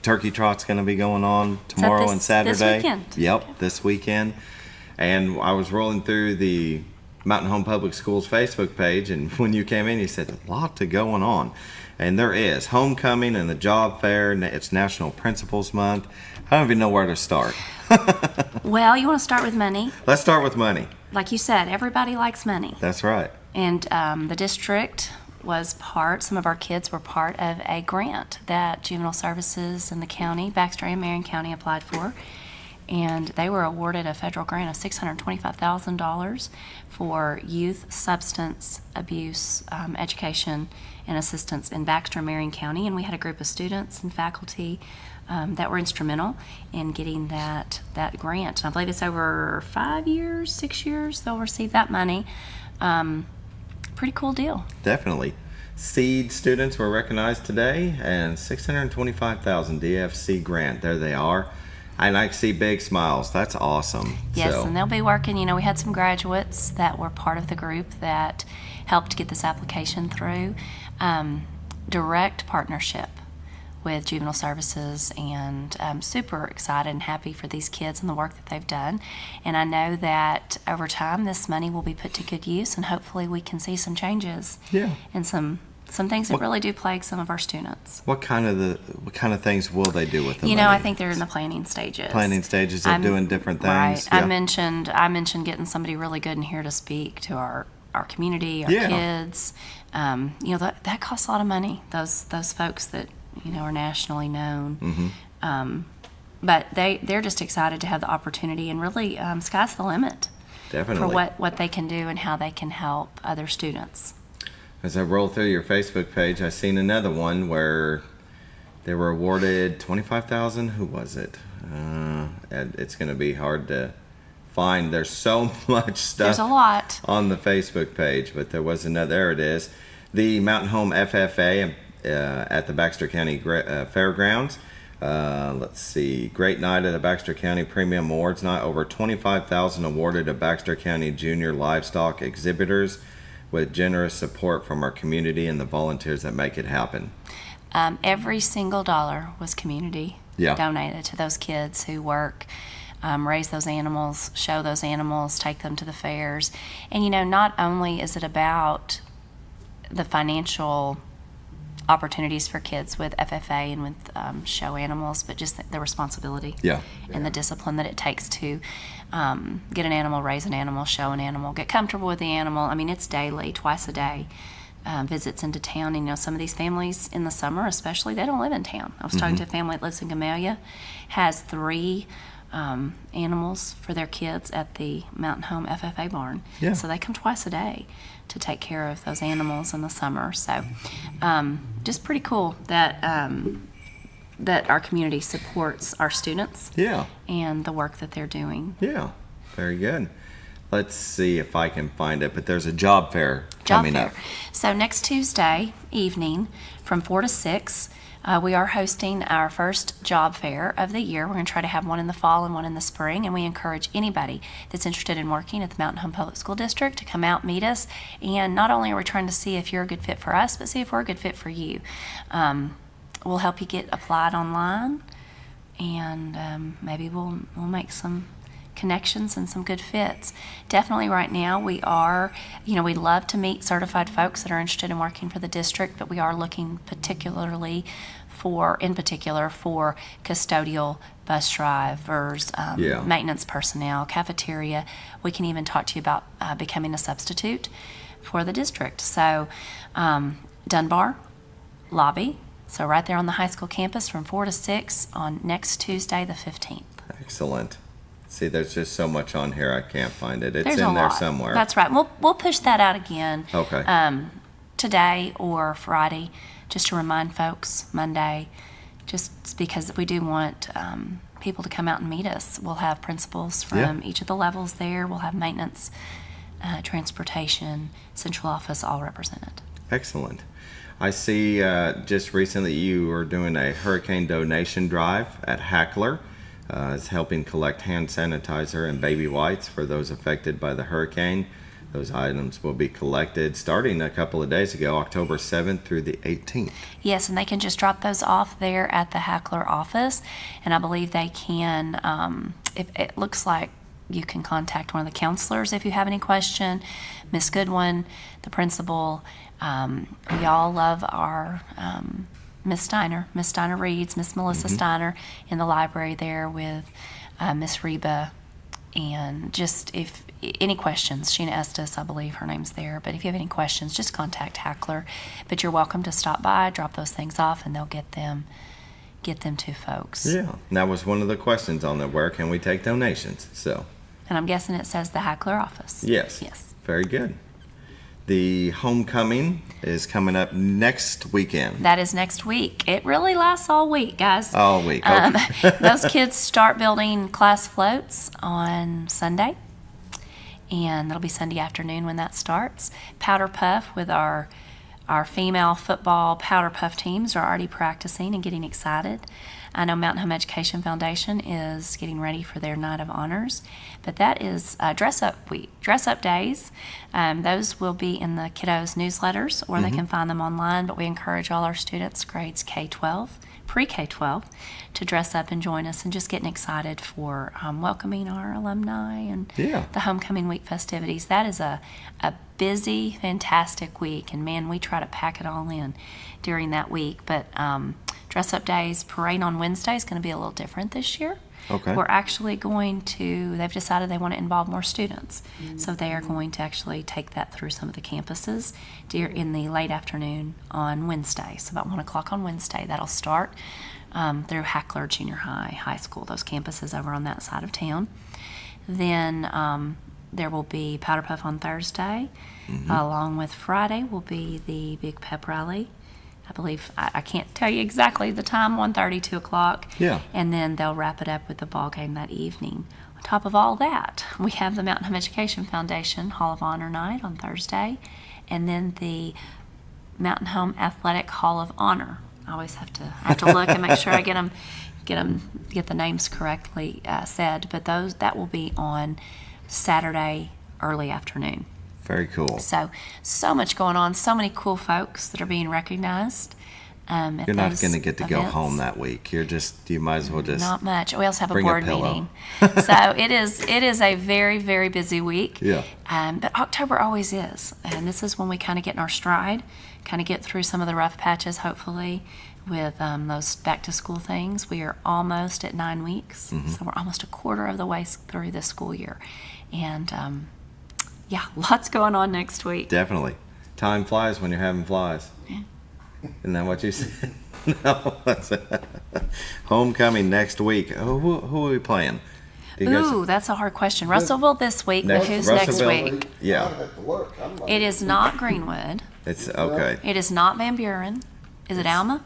Turkey Trot's going to be going on tomorrow and Saturday. This weekend. Yep, this weekend. And I was rolling through the Mountain Home Public Schools Facebook page, and when you came in, you said, a lot to going on. And there is. Homecoming and the job fair. It's National Principals Month. I don't even know where to start. Well, you want to start with money. Let's start with money. Like you said, everybody likes money. That's right. And the district was some of our kids were part of a grant that Juvenile Services in the county, Baxter and Marion County, applied for. And they were awarded a federal grant of $625,000 for youth substance abuse education and assistance in Baxter and Marion County. And we had a group of students and faculty that were instrumental in getting that grant. And I believe it's over 5 years, 6 years, they'll receive that money. Pretty cool deal. Definitely. Seed students were recognized today, and $625,000 DFC grant. There they are. I like to see big smiles. That's awesome. Yes, and they'll be working. We had some graduates that were part of the group that helped get this application through. Direct partnership with Juvenile Services, and I'm super excited and happy for these kids and the work that they've done. And I know that over time this money will be put to good use, and hopefully we can see some changes. Yeah. And some things that really do plague some of our students. What kind of things will they do with the money? I think they're in the planning stages. Planning stages of doing different things. Right. Yeah. I mentioned getting somebody really good in here to speak to our community, our kids. That costs a lot of money. Those folks that are nationally known. Mm-hmm. But they're just excited to have the opportunity, and really sky's the limit. Definitely. For what they can do and how they can help other students. As I roll through your Facebook page, I seen another one where they were awarded $25,000. Who was it? It's going to be hard to find. There's so much stuff. There's a lot on the Facebook page, but there was another. There it is. The Mountain Home FFA at the Baxter County Fairgrounds. Let's see. Great night at the Baxter County Premium Awards Night. Over $25,000 awarded to Baxter County junior livestock exhibitors, with generous support from our community and the volunteers that make it happen. Every single dollar was community donated to those kids who work, raise those animals, show those animals, take them to the fairs. And not only is it about the financial opportunities for kids with FFA and with show animals, but just the responsibility and the discipline that it takes to get an animal, raise an animal, show an animal, get comfortable with the animal. I mean, it's daily, twice a day, visits into town. And, some of these families in the summer especially, they don't live in town. I was talking to a family that lives in Gamelia, has 3 animals for their kids at the Mountain Home FFA barn. Yeah. So they come twice a day to take care of those animals in the summer. So just pretty cool that that our community supports our students and the work that they're doing. Yeah, very good. Let's see if I can find it, but there's a job fair coming up. So next Tuesday evening from 4 to 6, we are hosting our first job fair of the year. We're going to try to have one in the fall and one in the spring, and we encourage anybody that's interested in working at the Mountain Home Public School District to come out, meet us, and not only are we trying to see if you're a good fit for us, but see if we're a good fit for you. We'll help you get applied online, and maybe we'll make some connections and some good fits. Definitely right now we are, we'd love to meet certified folks that are interested in working for the district, but we are looking in particular for custodial, bus drivers, maintenance personnel, cafeteria. We can even talk to you about becoming a substitute for the district. So Dunbar lobby, so right there on the high school campus from 4 to 6 on next Tuesday the 15th. Excellent. See, there's just so much on here, I can't find it. It's There's in a there lot. somewhere. That's right. We'll push that out again. Okay. Today or Friday, just to remind folks, Monday, just because we do want people to come out and meet us. We'll have principals from each of the levels there. We'll have maintenance, transportation, central office, all represented. Excellent. I see just recently you were doing a hurricane donation drive at Hackler. Is helping collect hand sanitizer and baby wipes for those affected by the hurricane. Those items will be collected starting a couple of days ago, October 7th through the 18th. Yes, and they can just drop those off there at the Hackler office, and I believe they can, if it looks like you can contact one of the counselors if you have any question, Miss Goodwin, the principal. We all love our Miss Steiner. Miss Steiner reads, Miss Melissa Steiner in the library there with Miss Reba. And just if any questions, Sheena Estes, I believe her name's there, but if you have any questions, just contact Hackler. But you're welcome to stop by, drop those things off, and they'll get them to folks. Yeah, and that was one of the questions on there. Where can we take donations? So. And I'm guessing it says the Hackler office. Yes. Yes. Very good. The homecoming is coming up next weekend. That is next week. It really lasts all week, guys. All week. Okay. Those kids start building class floats on Sunday, and that'll be Sunday afternoon when that starts. Powder Puff with our female football Powder Puff teams are already practicing and getting excited. I know Mountain Home Education Foundation is getting ready for their Night of Honors, but that is dress up week, dress up days. Those will be in the kiddos' newsletters, or they can find them online, but we encourage all our students, grades K-12, pre-K-12, to dress up and join us and just getting excited for welcoming our alumni and the homecoming week festivities. That is a busy, fantastic week, and man, we try to pack it all in during that week, but dress up days, parade on Wednesday is going to be a little different this year. Okay. We're actually going to, they've decided they want to involve more students. So they are going to actually take that through some of the campuses in the late afternoon on Wednesday. So about 1 o'clock on Wednesday, that'll start through Hackler Junior High, high school, those campuses over on that side of town. Then there will be Powder Puff on Thursday. Along with Friday will be the big pep rally. I believe, I can't tell you exactly the time, 1:30, 2 o'clock. Yeah. And then they'll wrap it up with the ball game that evening. On top of all that, we have the Mountain Home Education Foundation Hall of Honor night on Thursday, and then the Mountain Home Athletic Hall of Honor. I always have to look and make sure I get the names correctly said, but that will be on Saturday early afternoon. Very cool. So much going on. So many cool folks that are being recognized. You're not going to get to go home that week. You might as well just. Not much. We also have a bring board pillow. meeting. So it is a very, very busy week. Yeah. But October always is. And this is when we kind of get in our stride, kind of get through some of the rough patches, hopefully, with those back to school things. We are almost at 9 weeks. So we're almost a quarter of the way through this school year. And, yeah, lots going on next week. Definitely. Time flies when you're having flies. Yeah. Isn't that what you said? No. Homecoming next week. Who are we playing? That's a hard question. Russellville this week, but who's next week? Yeah. It is not Greenwood. It's okay. It is not Van Buren. Is it Alma?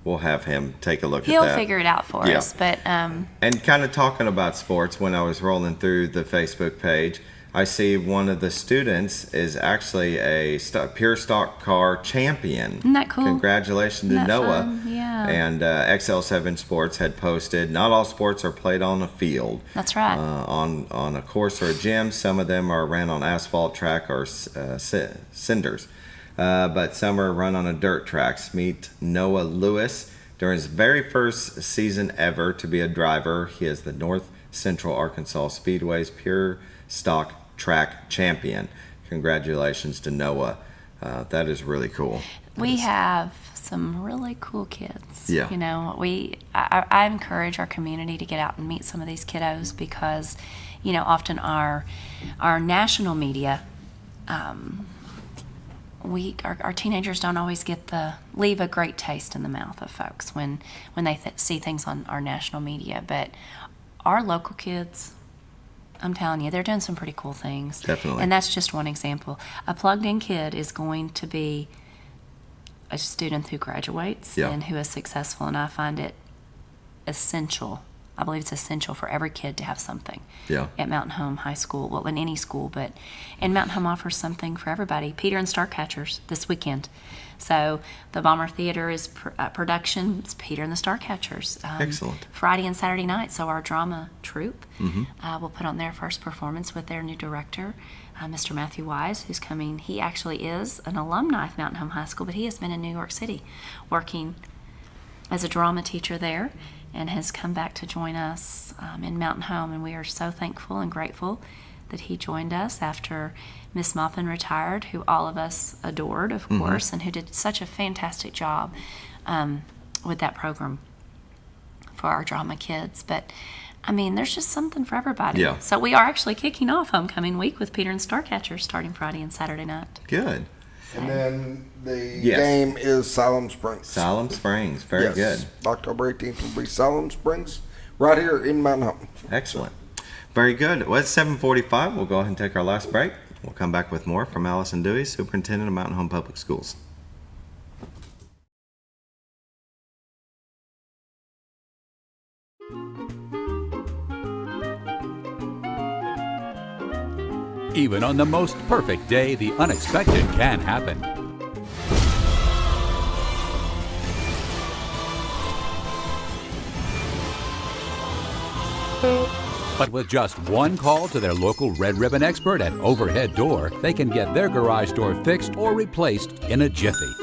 We'll have him take a look at that. He'll figure it out for us. But and kind of talking about sports, when I was rolling through the Facebook page, I see one of the students is actually a pure stock car champion. Isn't that cool? Congratulations to Noah. Fun? Yeah. And XL7 Sports had posted, not all sports are played on a field. That's right. On a course or a gym. Some of them are ran on asphalt track or cinders. But some are run on a dirt tracks. Meet Noah Lewis. During his very first season ever to be a driver, he is the North Central Arkansas Speedway's pure stock track champion. Congratulations to Noah. That is really cool. We have some really cool kids. Yeah. You know, I encourage our community to get out and meet some of these kiddos because, you know, often our national media, our teenagers don't always leave a great taste in the mouth of folks when they see things on our national media. But our local kids, I'm telling you, they're doing some pretty cool things. Definitely. And that's just one example. A plugged-in kid is going to be a student who graduates and who is successful, and I find it essential. I believe it's essential for every kid to have something at Mountain Home High School, well, in any school, and Mountain Home offers something for everybody. Peter and Starcatchers this weekend. So the Bomber Theater is production. It's Peter and the Starcatchers. Excellent. Friday and Saturday night. So our drama troupe will put on their first performance with their new director, Mr. Matthew Wise, who's coming. He actually is an alumni of Mountain Home High School, but he has been in New York City working as a drama teacher there and has come back to join us in Mountain Home. And we are so thankful and grateful that he joined us after Miss Maupin retired, who all of us adored, of course, and who did such a fantastic job with that program for our drama kids. But I mean, there's just something for everybody. Yeah. So we are actually kicking off homecoming week with Peter and Starcatchers starting Friday and Saturday night. Good. And then the game is Siloam Springs. Siloam Springs, very good. October 18th will be Siloam Springs, right here in Mountain Home. Excellent. Very good. Well, it's 7:45. We'll go ahead and take our last break. We'll come back with more from Allyson Dewey, Superintendent of Mountain Home Public Schools. Even on the most perfect day, the unexpected can happen. But with just one call to their local Red Ribbon expert at Overhead Door, they can get their garage door fixed or replaced in a jiffy.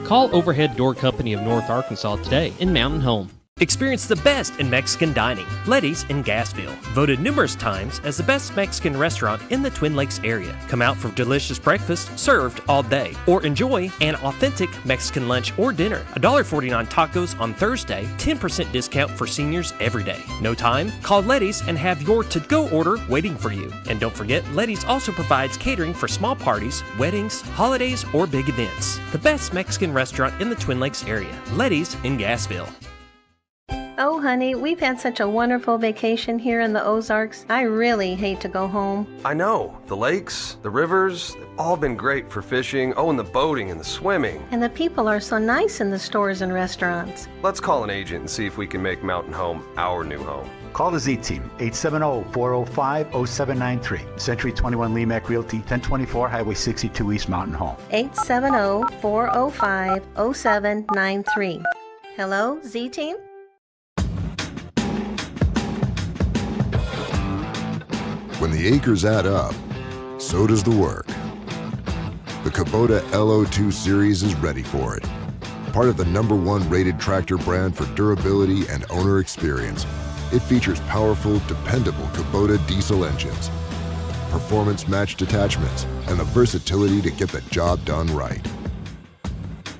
Call Overhead Door Company of North Arkansas today in Mountain Home. Experience the best in Mexican dining. Letty's in Gassville. Voted numerous times as the best Mexican restaurant in the Twin Lakes area. Come out for delicious breakfast served all day. Or enjoy an authentic Mexican lunch or dinner. $1.49 tacos on Thursday. 10% discount for seniors every day. No time? Call Letty's and have your to-go order waiting for you. And don't forget, Letty's also provides catering for small parties, weddings, holidays, or big events. The best Mexican restaurant in the Twin Lakes area. Letty's in Gassville. Oh, honey, we've had such a wonderful vacation here in the Ozarks. I really hate to go home. I know. The lakes, the rivers, they've all been great for fishing. Oh, and the boating and the swimming. And the people are so nice in the stores and restaurants. Let's call an agent and see if we can make Mountain Home our new home. Call the Z-Team, 870-405-0793. Century 21 Lemac Realty, 1024 Highway 62 East Mountain Home. 870-405-0793. Hello, Z-Team? When the acres add up, so does the work. The Kubota LO2 series is ready for it. Part of the #1 rated tractor brand for durability and owner experience, it features powerful, dependable Kubota diesel engines, performance-matched attachments, and the versatility to get the job done right.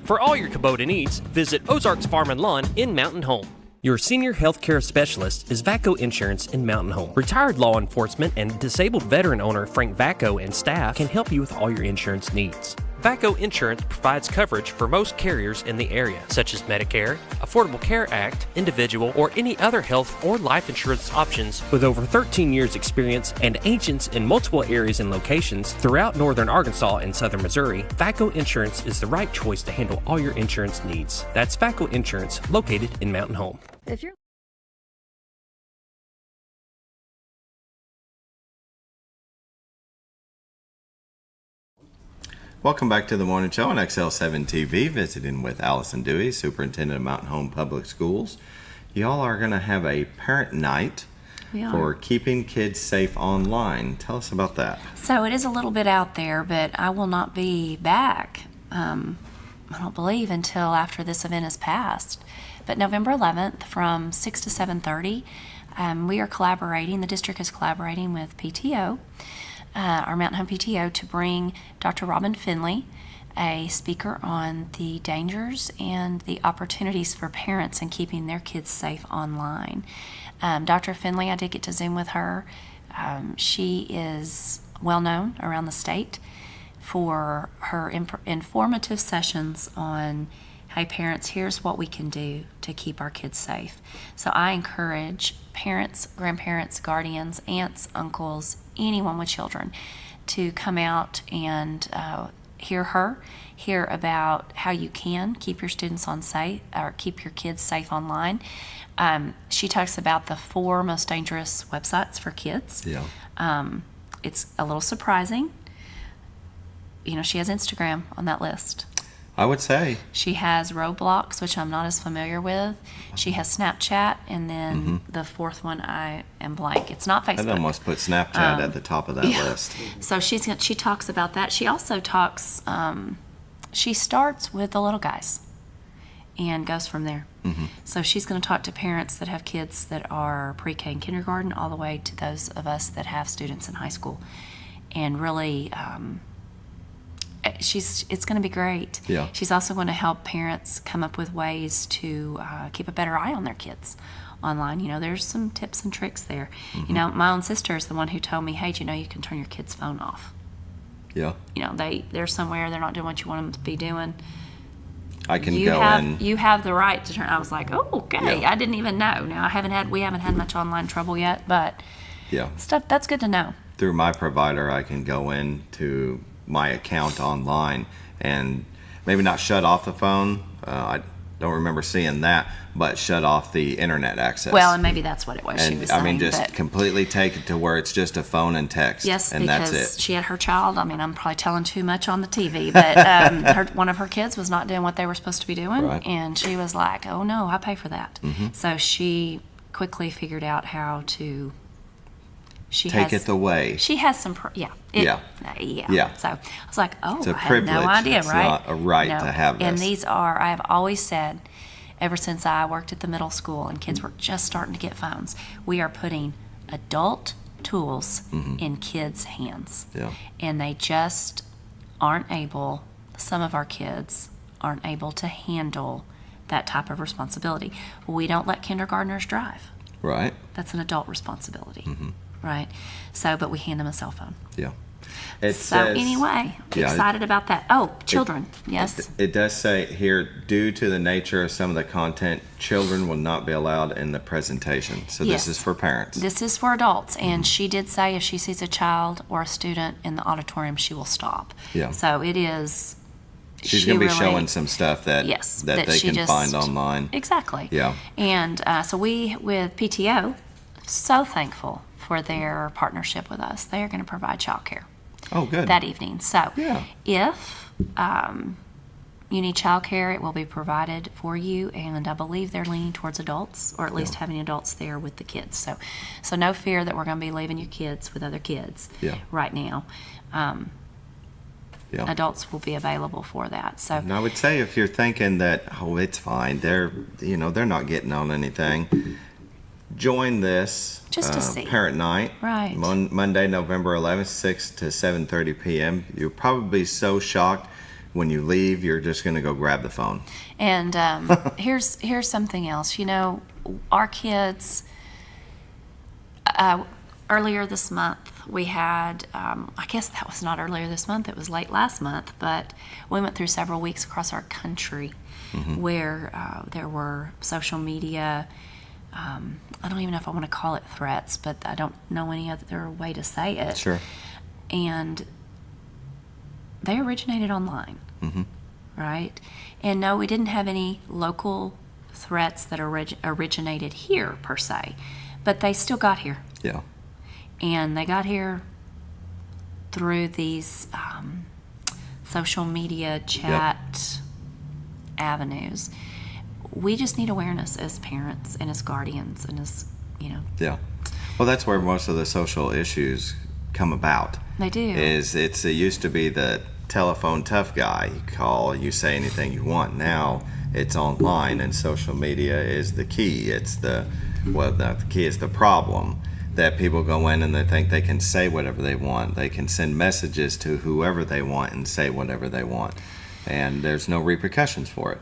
For all your Kubota needs, visit Ozarks Farm and Lawn in Mountain Home. Your senior healthcare specialist is VACO Insurance in Mountain Home. Retired law enforcement and disabled veteran owner Frank VACO and staff can help you with all your insurance needs. VACO Insurance provides coverage for most carriers in the area, such as Medicare, Affordable Care Act, individual, or any other health or life insurance options. With over 13 years experience and agents in multiple areas and locations throughout northern Arkansas and southern Missouri, VACO Insurance is the right choice to handle all your insurance needs. That's VACO Insurance, located in Mountain Home. If you're Welcome back to the Morning Show on XL7-TV, visiting with Allyson Dewey, Superintendent of Mountain Home Public Schools. Y'all are going to have a parent night for keeping kids safe online. Tell us about that. So it is a little bit out there, but I will not be back, I don't believe, until after this event is passed. But November 11th from 6 to 7:30, we are collaborating, the district is collaborating with PTO, our Mountain Home PTO, to bring Dr. Robin Finley, a speaker on the dangers and the opportunities for parents in keeping their kids safe online. Dr. Finley, I did get to Zoom with her. She is well known around the state for her informative sessions on, hey parents, here's what we can do to keep our kids safe. So I encourage parents, grandparents, guardians, aunts, uncles, anyone with children to come out and hear about how you can keep your students on safe or keep your kids safe online. She talks about the 4 most dangerous websites for kids. Yeah. It's a little surprising. You know, she has Instagram on that list. I would say. She has Roblox, which I'm not as familiar with. She has Snapchat, and then the 4th one I am blank. It's not Facebook. I'd almost put Snapchat at the top of that list. So she talks about that. She also talks, she starts with the little guys and goes from there. So she's going to talk to parents that have kids that are pre-K and kindergarten all the way to those of us that have students in high school. And really, it's going to be great. Yeah. She's also going to help parents come up with ways to keep a better eye on their kids online. You know, there's some tips and tricks there. You know, my own sister is the one who told me, hey, you know, you can turn your kid's phone off. Yeah. You know, they're somewhere, they're not doing what you want them to be doing. I can go in. You have the right to turn. I was like, oh, okay. Yeah. I didn't even know. Now we haven't had much online trouble yet, but stuff that's good to know. Through my provider, I can go into my account online and maybe not shut off the phone. I don't remember seeing that, but shut off the internet access. Well, and maybe that's what it was. And she was saying, I mean, just completely take it to where it's just a phone and text. Yes, and because that's it. she had her child. I mean, I'm probably telling too much on the TV, but one of her kids was not doing what they were supposed to be doing, and she was like, "Oh no, I pay for that." So she quickly figured out how to. Take it away. She has some, Yeah. So I was like, oh, it's a I had privilege. no idea, it's right? Not a right to have this. And these are, I have always said, ever since I worked at the middle school and kids were just starting to get phones, we are putting adult tools in kids' hands. Yeah. And they just aren't able, some of our kids aren't able to handle that type of responsibility. We don't let kindergartners drive. Right. That's an adult responsibility. Right. So, but we hand them a cell phone. Yeah. Anyway, excited about that. Oh, children. Yes. It does say here, due to the nature of some of the content, children will not be allowed in the presentation. So Yes. this is for parents. This is for adults. And she did say if she sees a child or a student in the auditorium, she will stop. Yeah. So it is. She's going to be showing some stuff that that they she can just, find online. Exactly. Yeah. And so we, with PTO, so thankful for their partnership with us. They are going to provide childcare. Oh, good. That evening. So yeah. if you need childcare, it will be provided for you. And I believe they're leaning towards adults, or at least having adults there with the kids. So no fear that we're going to be leaving your kids with other kids right now. Adults will be available for that. So and I would say if you're thinking that, oh, it's fine, they're not getting on anything, join this just to see. Parent Night, right? Monday, November 11th, 6 to 7:30 p.m. You'll probably be so shocked when you leave, you're just going to go grab the phone. And here's something else. You know, our kids. Earlier this month, we had, I guess that was not earlier this month, it was late last month, but we went through several weeks across our country where there were social media, I don't even know if I want to call it threats, but I don't know any other way to say it. Sure. And they originated online, right? And no, we didn't have any local threats that originated here, per se, but they still got here. Yeah. And they got here through these social media chat avenues. We just need awareness as parents and as guardians and as, Yeah. Well, that's where most of the social issues come about. They do. It used to be the telephone tough guy. You call, you say anything you want. Now it's online, and social media is the key. Not the key, is the problem. That people go in and they think they can say whatever they want. They can send messages to whoever they want and say whatever they want. And there's no repercussions for it.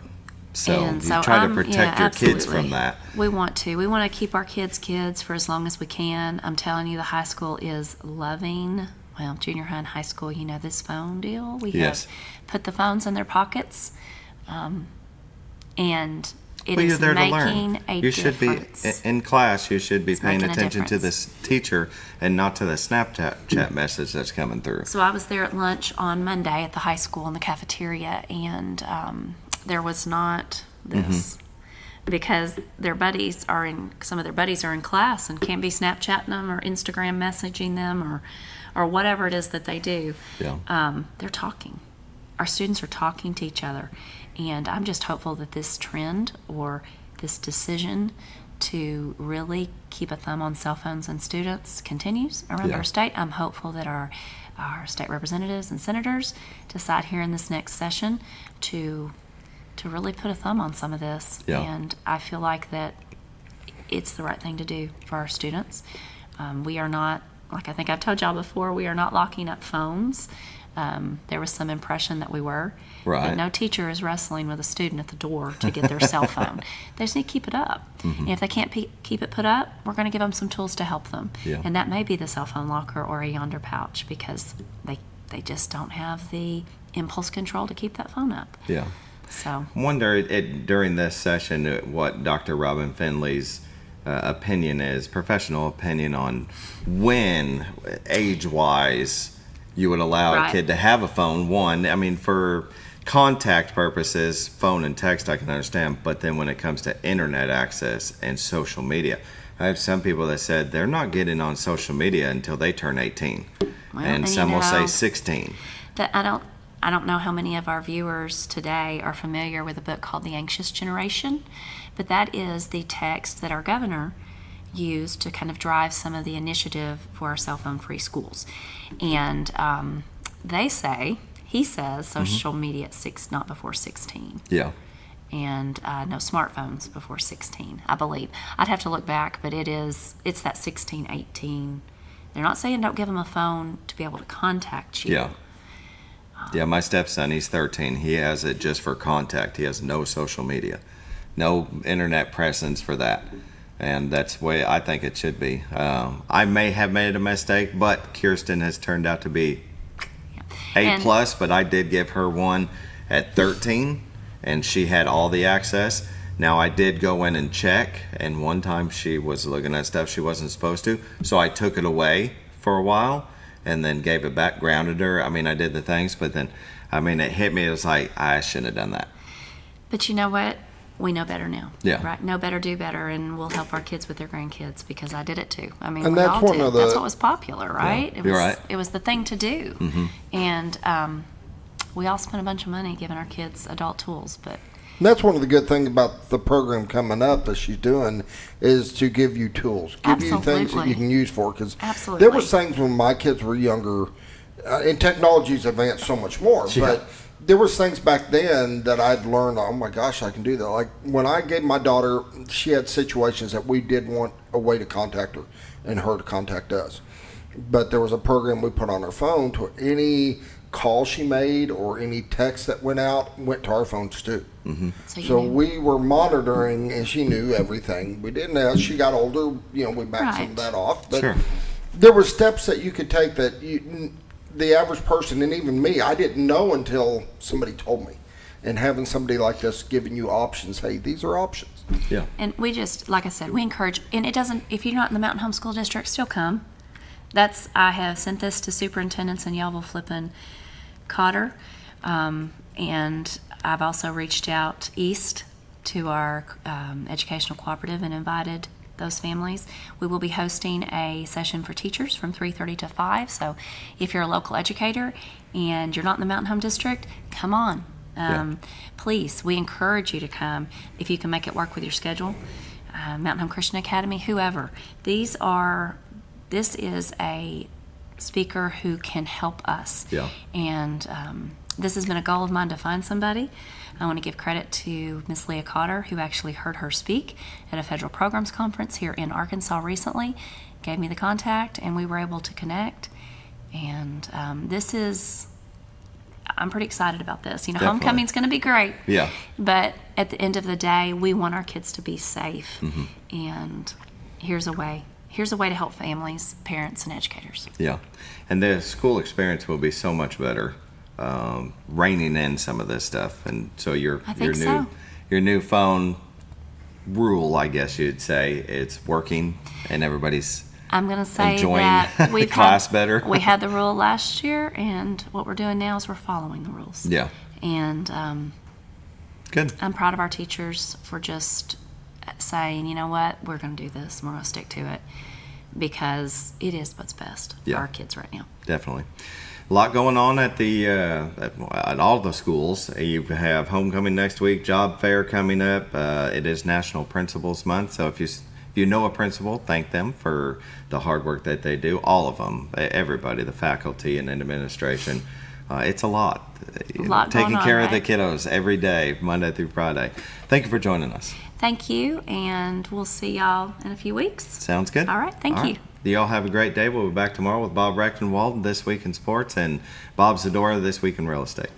So you try to protect your kids from that. We want to. We want to keep our kids for as long as we can. I'm telling you, the high school is loving, junior high and high school, this phone deal. We have put the phones in their pockets. And It Well, is you're there to making learn. a You should difference. be in class. You should be paying making a attention to difference. this teacher and not to the Snapchat message that's coming through. So I was there at lunch on Monday at the high school in the cafeteria, and there was not this because some of their buddies are in class and can't be Snapchatting them or Instagram messaging them or whatever it is that they do. Yeah. They're talking. Our students are talking to each other, and I'm just hopeful that this trend or this decision to really keep a thumb on cell phones and students continues around our state. I'm hopeful that our state representatives and senators decide here in this next session to really put a thumb on some of this. Yeah. And I feel like that it's the right thing to do for our students. We are not, like I think I've told y'all before, we are not locking up phones. There was some impression that we were. Right. But no teacher is wrestling with a student at the door to get their cell phone. They just need to keep it up. And if they can't keep it put up, we're going to give them some tools to help them. Yeah. And that may be the cell phone locker or a yonder pouch, because they just don't have the impulse control to keep that phone up. Yeah. So Wonder during this session what Dr. Robin Finley's professional opinion on when, age-wise, you would allow a kid to have a phone. One, I mean, for contact purposes, phone and text I can understand, but then when it comes to internet access and social media, I have some people that said they're not getting on social media until they turn 18, and some will say 16. I don't know how many of our viewers today are familiar with a book called The Anxious Generation, but that is the text that our governor used to kind of drive some of the initiative for our cell phone free schools. And he says social media at 6, not before 16. Yeah. And no smartphones before 16, I believe. I'd have to look back, but it's that 16, 18. They're not saying don't give them a phone to be able to contact you. Yeah. Yeah, my stepson, he's 13. He has it just for contact. He has no social media, no internet presence for that. And that's the way I think it should be. I may have made a mistake, but Kirsten has turned out to be A+, but I did give her one at 13, and she had all the access. Now, I did go in and check, and one time she was looking at stuff she wasn't supposed to, so I took it away for a while and then gave it back, grounded her. I mean, I did the things, but then, I mean, it hit me. It was like, I shouldn't have done that. But you know what? We know better now. Yeah. Right? Know better, do better, and we'll help our kids with their grandkids, because I did it too. I mean, And we that's all one did. of the- That's what was popular, right? You're right. It was the thing to do. And we all spent a bunch of money giving our kids adult tools, but And that's one of the good things about the program coming up that she's doing is to give you tools, give you things that you can use for. Because there was things when my kids were younger, and technology's advanced so much more, but there was things back then that I'd learned, oh my gosh, I can do that. Like when I gave my daughter, she had situations that we did want a way to contact her and her to contact us. But there was a program we put on her phone to any call she made or any text that went out went to our phones too. So we were monitoring, and she knew everything. We didn't. As she got older, we backed some of that off. But there were steps that you could take that the average person, and even me, I didn't know until somebody told me. And having somebody like this giving you options, hey, these are options. Yeah. And we just, like I said, we encourage, and it doesn't, if you're not in the Mountain Home School District, still come. I have sent this to superintendents in Yellville, Flippin, Cotter, and I've also reached out east to our educational cooperative and invited those families. We will be hosting a session for teachers from 3:30 to 5. So if you're a local educator and you're not in the Mountain Home District, come on. Please, we encourage you to come if you can make it work with your schedule. Mountain Home Christian Academy, whoever. This is a speaker who can help us. And this has been a goal of mine to find somebody. I want to give credit to Miss Leah Cotter, who actually heard her speak at a federal programs conference here in Arkansas recently, gave me the contact, and we were able to connect. And I'm pretty excited about this. Homecoming's going to be great. Yeah. But at the end of the day, we want our kids to be safe. And here's a way to help families, parents, and educators. Yeah. And the school experience will be so much better reining in some of this stuff. And so your new phone rule, I guess you'd say, it's working and everybody's I'm going to say enjoying that we've class better. We had the rule last year, and what we're doing now is we're following the rules. Yeah. And good. I'm proud of our teachers for just saying, you know what, we're going to do this, and we're going to stick to it, because it is what's best for our kids right now. Definitely. A lot going on at all the schools. You have homecoming next week, job fair coming up. It is National Principals Month, so if you know a principal, thank them for the hard work that they do. All of them, everybody, the faculty and administration. It's a lot. Taking care of the kiddos every day, Monday through Friday. Thank you for joining us. Thank you, and we'll see y'all in a few weeks. Sounds good. All right, thank you. Y'all have a great day. We'll be back tomorrow with Bob Rechtenwald, This Week in Sports, and Bob Zadora, This Week in Real Estate.